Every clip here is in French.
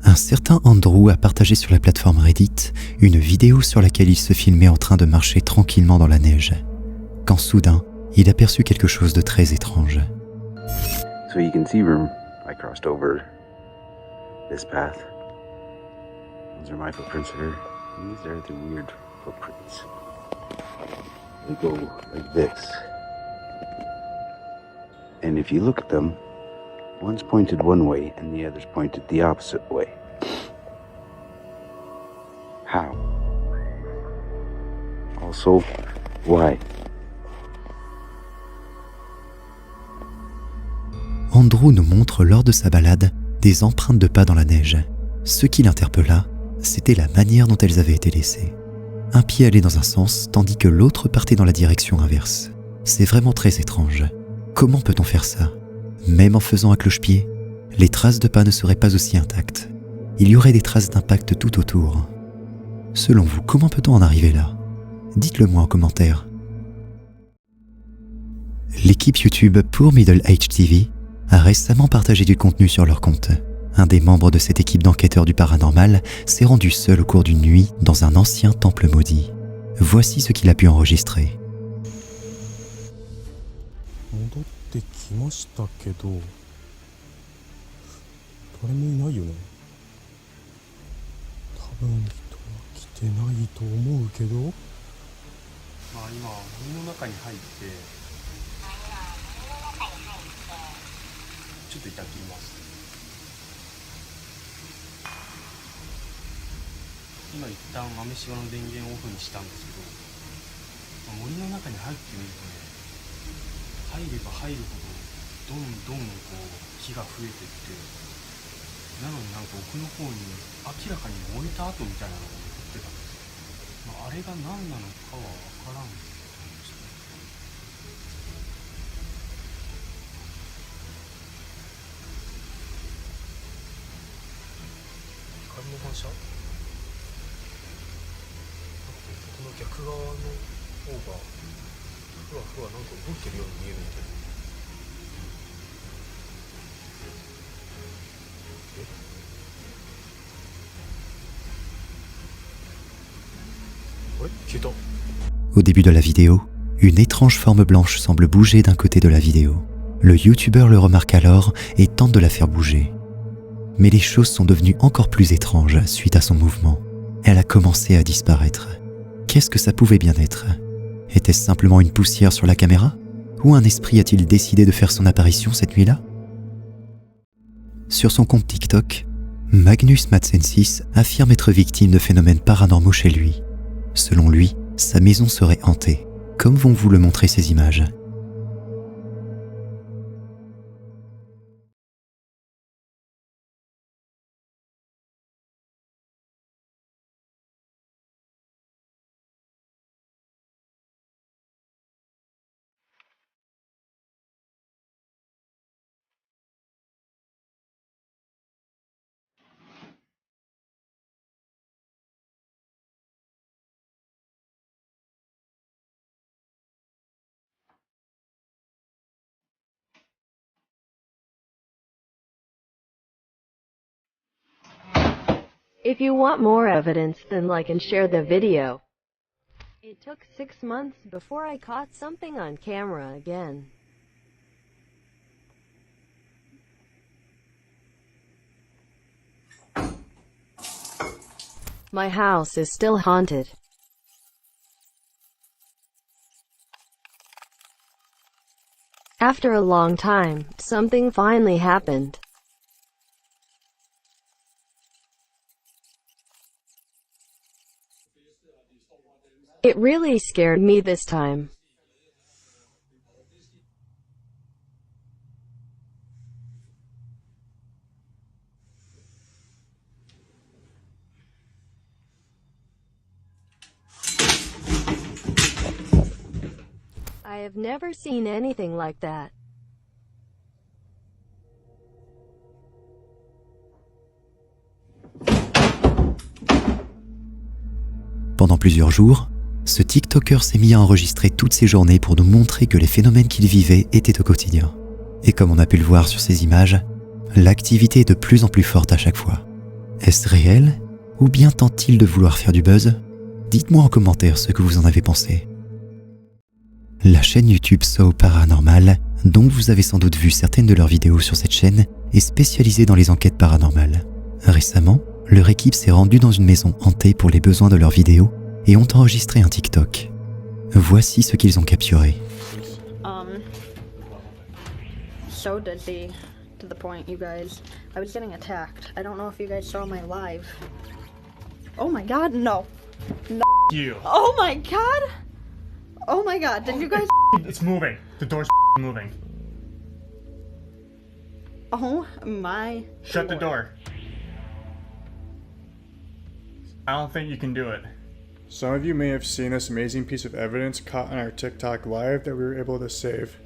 Un certain Andrew a partagé sur la plateforme Reddit une vidéo sur laquelle il se filmait en train de marcher tranquillement dans la neige, quand soudain, il aperçut quelque chose de très étrange. So you can see where I crossed over this path. Those are my footprints here. These are the weird footprints. They go like this. And if you look at them, one's pointed one way and the other's pointed the opposite way. How? Also, why? Andrew nous montre lors de sa balade des empreintes de pas dans la neige. Ce qui l'interpella, c'était la manière dont elles avaient été laissées. Un pied allait dans un sens, tandis que l'autre partait dans la direction inverse. C'est vraiment très étrange. Comment peut-on faire ça? Même en faisant un cloche-pied, les traces de pas ne seraient pas aussi intactes. Il y aurait des traces d'impact tout autour. Selon vous, comment peut-on en arriver là? Dites-le moi en commentaire. L'équipe YouTube Pour Middle Age TV a récemment partagé du contenu sur leur compte. Un des membres de cette équipe d'enquêteurs du paranormal s'est rendu seul au cours d'une nuit dans un ancien temple maudit. Voici ce qu'il a pu enregistrer. Au début de la vidéo, une étrange forme blanche semble bouger d'un côté de la vidéo. Le youtubeur le remarque alors et tente de la faire bouger. Mais les choses sont devenues encore plus étranges suite à son mouvement. Elle a commencé à disparaître. Qu'est-ce que ça pouvait bien être? Était-ce simplement une poussière sur la caméra? Ou un esprit a-t-il décidé de faire son apparition cette nuit-là? Sur son compte TikTok, Magnus Madsensis affirme être victime de phénomènes paranormaux chez lui. Selon lui, sa maison serait hantée, comme vont vous le montrer ces images. If you want more evidence, then like and share the video. It took 6 months before I caught something on camera again. My house is still haunted. After a long time, something finally happened. It really scared me this time. I have never seen anything like that. Pendant plusieurs jours, ce TikToker s'est mis à enregistrer toutes ses journées pour nous montrer que les phénomènes qu'il vivait étaient au quotidien. Et comme on a pu le voir sur ces images, l'activité est de plus en plus forte à chaque fois. Est-ce réel ou bien tente-t-il de vouloir faire du buzz? Dites-moi en commentaire ce que vous en avez pensé. La chaîne YouTube So Paranormal, dont vous avez sans doute vu certaines de leurs vidéos sur cette chaîne, est spécialisée dans les enquêtes paranormales. Récemment, leur équipe s'est rendue dans une maison hantée pour les besoins de leurs vidéos et ont enregistré un TikTok. Voici ce qu'ils ont capturé. So dizzy to the point, you guys. I was getting attacked. I don't know if you guys saw my live. Oh my god, no. No. You. Oh my god. Oh my god, did you guys? It's moving. The door's moving. Oh my. Shut the lord. door. I don't think you can do it. Some of you may have seen this amazing piece of evidence caught on our TikTok live that we were able to save.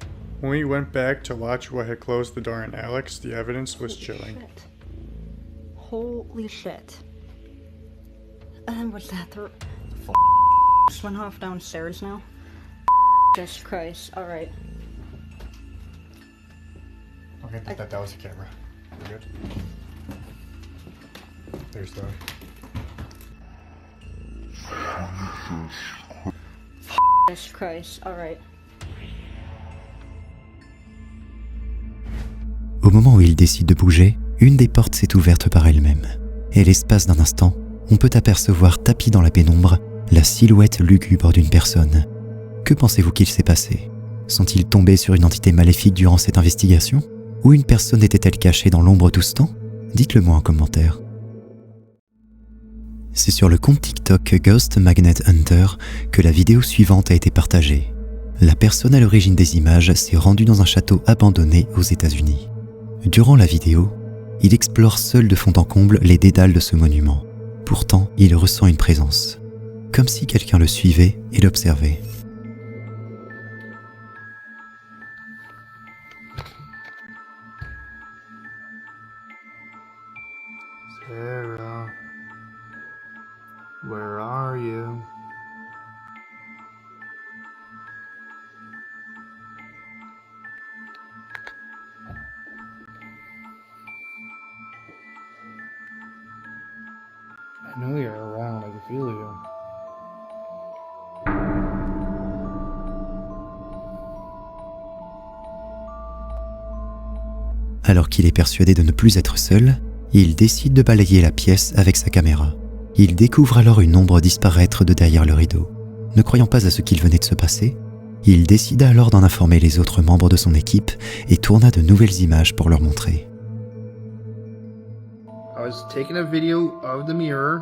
When we went back to watch what had closed the door on Alex, the evidence was chilling. Shit. Holy shit. And was that the just went off downstairs now? Jesus Christ. Alright. Okay, that was the camera. We're good. There's the... Jesus Christ. Alright. Au moment où il décide de bouger, une des portes s'est ouverte par elle-même. Et l'espace d'un instant, on peut apercevoir tapis dans la pénombre la silhouette lugubre d'une personne. Que pensez-vous qu'il s'est passé? Sont-ils tombés sur une entité maléfique durant cette investigation? Ou une personne était-elle cachée dans l'ombre tout ce temps? Dites-le moi en commentaire. C'est sur le compte TikTok Ghost Magnet Hunter que la vidéo suivante a été partagée. La personne à l'origine des images s'est rendue dans un château abandonné aux États-Unis. Durant la vidéo, il explore seul de fond en comble les dédales de ce monument. Pourtant, il ressent une présence, comme si quelqu'un le suivait et l'observait. Sarah, where are you? I know you're around, I can feel you. Alors qu'il est persuadé de ne plus être seul, il décide de balayer la pièce avec sa caméra. Il découvre alors une ombre disparaître de derrière le rideau. Ne croyant pas à ce qu'il venait de se passer, il décida alors d'en informer les autres membres de son équipe et tourna de nouvelles images pour leur montrer. I was taking a video of the mirror.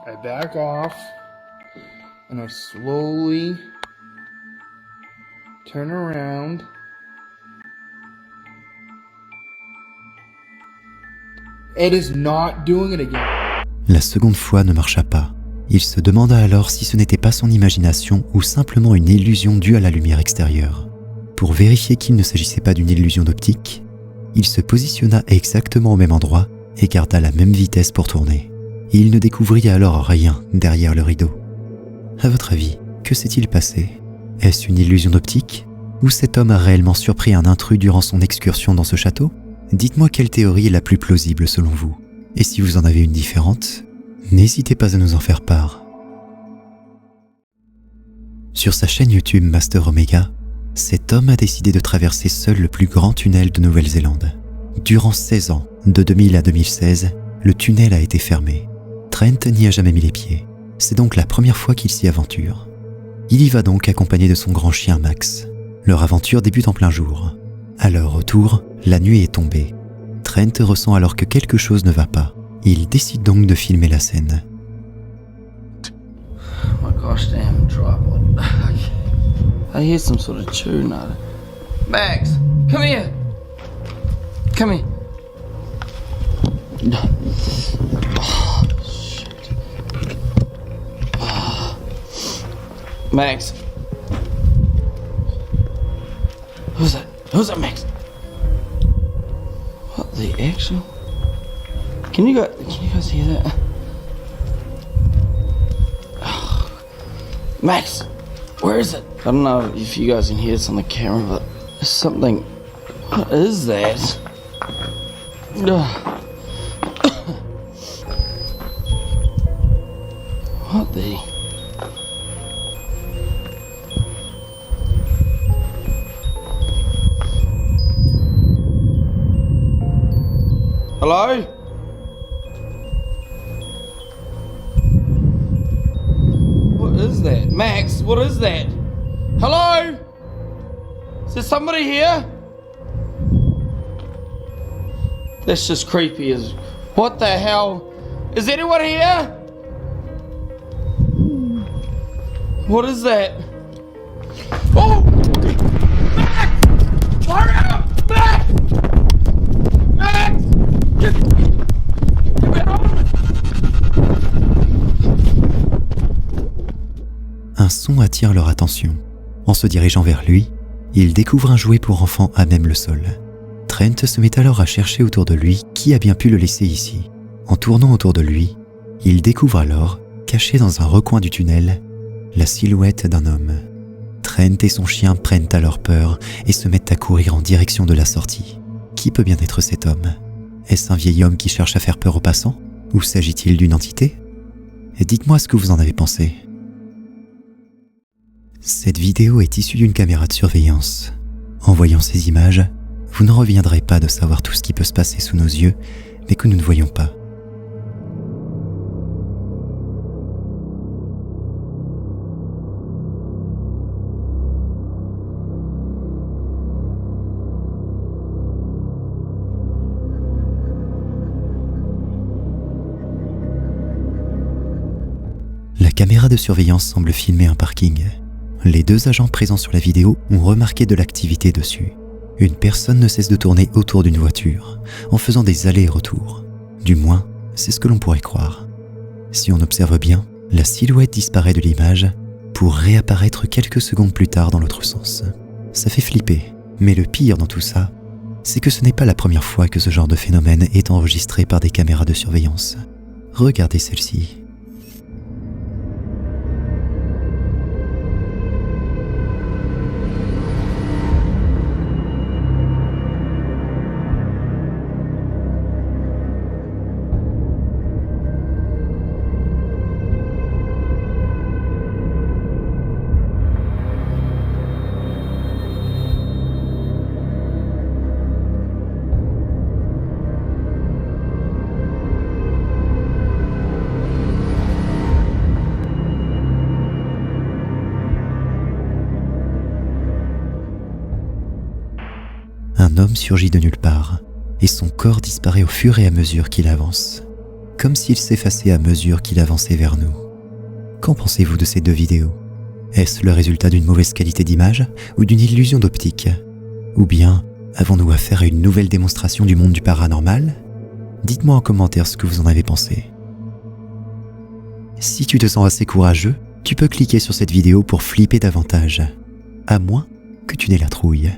I back off and I slowly turn around. It is not doing it again. La seconde fois ne marcha pas. Il se demanda alors si ce n'était pas son imagination ou simplement une illusion due à la lumière extérieure. Pour vérifier qu'il ne s'agissait pas d'une illusion d'optique, il se positionna exactement au même endroit et garda la même vitesse pour tourner. Il ne découvrit alors rien derrière le rideau. À votre avis, que s'est-il passé? Est-ce une illusion d'optique? Ou cet homme a réellement surpris un intrus durant son excursion dans ce château? Dites-moi quelle théorie est la plus plausible selon vous. Et si vous en avez une différente, n'hésitez pas à nous en faire part. Sur sa chaîne YouTube Master Omega, cet homme a décidé de traverser seul le plus grand tunnel de Nouvelle-Zélande. Durant 16 ans, de 2000 à 2016, le tunnel a été fermé. Trent n'y a jamais mis les pieds. C'est donc la première fois qu'il s'y aventure. Il y va donc accompagné de son grand chien Max. Leur aventure débute en plein jour. À leur retour, la nuit est tombée. Trent ressent alors que quelque chose ne va pas. Il décide donc de filmer la scène. Oh my gosh, damn tripod. I hear some sort of tune out of Max, come here. Come here. Oh, shit. Oh. Max. Who's that? Who's that, Max? What the actual? Can you guys hear that? Oh. Max, where is it? I don't know if you guys can hear this on the camera, but there's something. What is that? What the? Hello? What is that? Max, what is that? Hello? Is there somebody here? That's just creepy as... What the hell? Is anyone here? What is that? Oh! Max! Hurry up! Max! Max! Get out! Un son attire leur attention. En se dirigeant vers lui, ils découvrent un jouet pour enfants à même le sol. Trent se met alors à chercher autour de lui qui a bien pu le laisser ici. En tournant autour de lui, il découvre alors, caché dans un recoin du tunnel, la silhouette d'un homme. Trent et son chien prennent alors peur et se mettent à courir en direction de la sortie. Qui peut bien être cet homme? Est-ce un vieil homme qui cherche à faire peur aux passants? Ou s'agit-il d'une entité? Et dites-moi ce que vous en avez pensé. Cette vidéo est issue d'une caméra de surveillance. En voyant ces images, vous ne reviendrez pas de savoir tout ce qui peut se passer sous nos yeux, mais que nous ne voyons pas. La caméra de surveillance semble filmer un parking. Les deux agents présents sur la vidéo ont remarqué de l'activité dessus. Une personne ne cesse de tourner autour d'une voiture, en faisant des allers et retours. Du moins, c'est ce que l'on pourrait croire. Si on observe bien, la silhouette disparaît de l'image pour réapparaître quelques secondes plus tard dans l'autre sens. Ça fait flipper, mais le pire dans tout ça, c'est que ce n'est pas la première fois que ce genre de phénomène est enregistré par des caméras de surveillance. Regardez celle-ci. Un homme surgit de nulle part, et son corps disparaît au fur et à mesure qu'il avance, comme s'il s'effaçait à mesure qu'il avançait vers nous. Qu'en pensez-vous de ces deux vidéos? Est-ce le résultat d'une mauvaise qualité d'image ou d'une illusion d'optique? Ou bien avons-nous affaire à une nouvelle démonstration du monde du paranormal? Dites-moi en commentaire ce que vous en avez pensé. Si tu te sens assez courageux, tu peux cliquer sur cette vidéo pour flipper davantage, à moins que tu n'aies la trouille.